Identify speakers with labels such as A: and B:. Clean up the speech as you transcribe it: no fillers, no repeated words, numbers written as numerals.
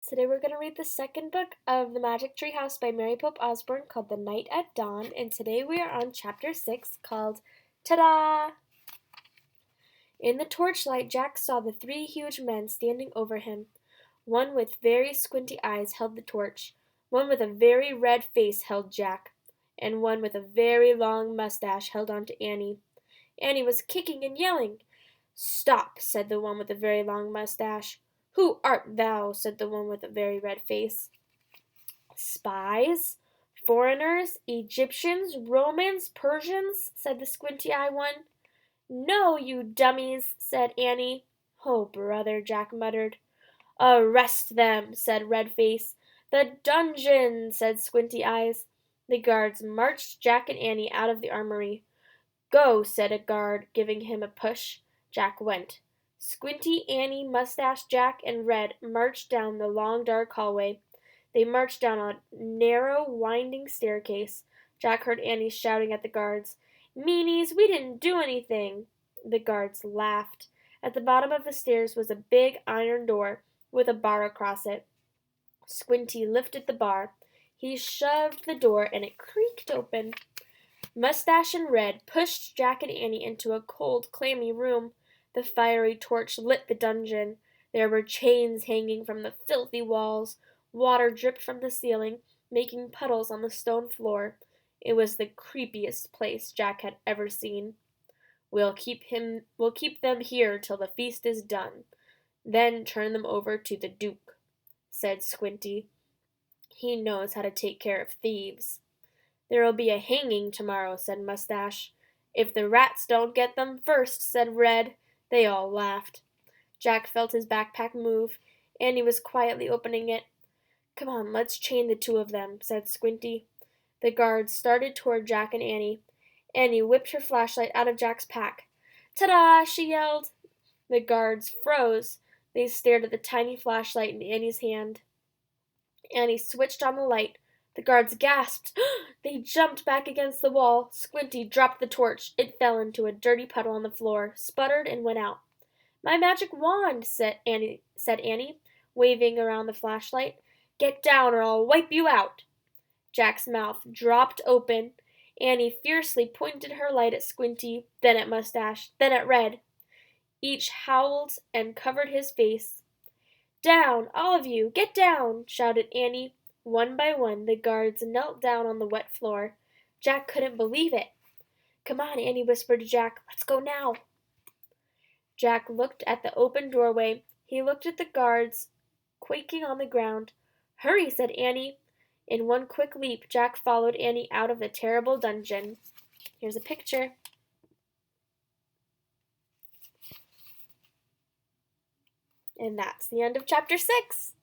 A: Today we're going to read the second book of The Magic Tree House by Mary Pope Osborne called The Night at Dawn, and today we are on chapter 6 called Ta-da! In the torchlight, Jack saw the three huge men standing over him. One with very squinty eyes held the torch, one with a very red face held Jack, and one with a very long mustache held on to Annie. Annie was kicking and yelling. "Stop," said the one with the very long mustache. "Who art thou?" said the one with a very red face. "Spies? Foreigners? Egyptians? Romans? Persians?" said the squinty-eye one. "No, you dummies," said Annie. "Oh, brother," Jack muttered. "Arrest them," said Red-Face. "The dungeon," said Squinty-Eyes. The guards marched Jack and Annie out of the armory. "Go," said a guard, giving him a push. Jack went. Squinty, Annie, Mustache, Jack, and Red marched down the long dark hallway. They marched down a narrow, winding staircase. Jack heard Annie shouting at the guards. "Meanies, we didn't do anything." The guards laughed. At the bottom of the stairs was a big iron door with a bar across it. Squinty lifted the bar. He shoved the door and it creaked open. Mustache and Red pushed Jack and Annie into a cold, clammy room. The fiery torch lit the dungeon. There were chains hanging from the filthy walls. Water dripped from the ceiling, making puddles on the stone floor. It was the creepiest place Jack had ever seen. We'll keep them here till the feast is done. Then turn them over to the Duke," said Squinty. "He knows how to take care of thieves." "There'll be a hanging tomorrow," said Mustache. "If the rats don't get them first," said Red. They all laughed. Jack felt his backpack move. Annie was quietly opening it. "Come on, let's chain the two of them," said Squinty. The guards started toward Jack and Annie. Annie whipped her flashlight out of Jack's pack. "Ta-da!" she yelled. The guards froze. They stared at the tiny flashlight in Annie's hand. Annie switched on the light. The guards gasped. They jumped back against the wall. Squinty dropped the torch. It fell into a dirty puddle on the floor, sputtered, and went out. "My magic wand," said Annie, waving around the flashlight. "Get down, or I'll wipe you out." Jack's mouth dropped open. Annie fiercely pointed her light at Squinty, then at Mustache, then at Red. Each howled and covered his face. "Down, all of you! Get down!" shouted Annie. One by one the guards knelt down on the wet floor. Jack couldn't believe it. "Come on," Annie whispered to Jack. "Let's go now." Jack looked at the open doorway. He looked at the guards quaking on the ground. "Hurry," said Annie. In one quick leap, Jack followed Annie out of the terrible dungeon. Here's a picture. And that's the end of chapter 6.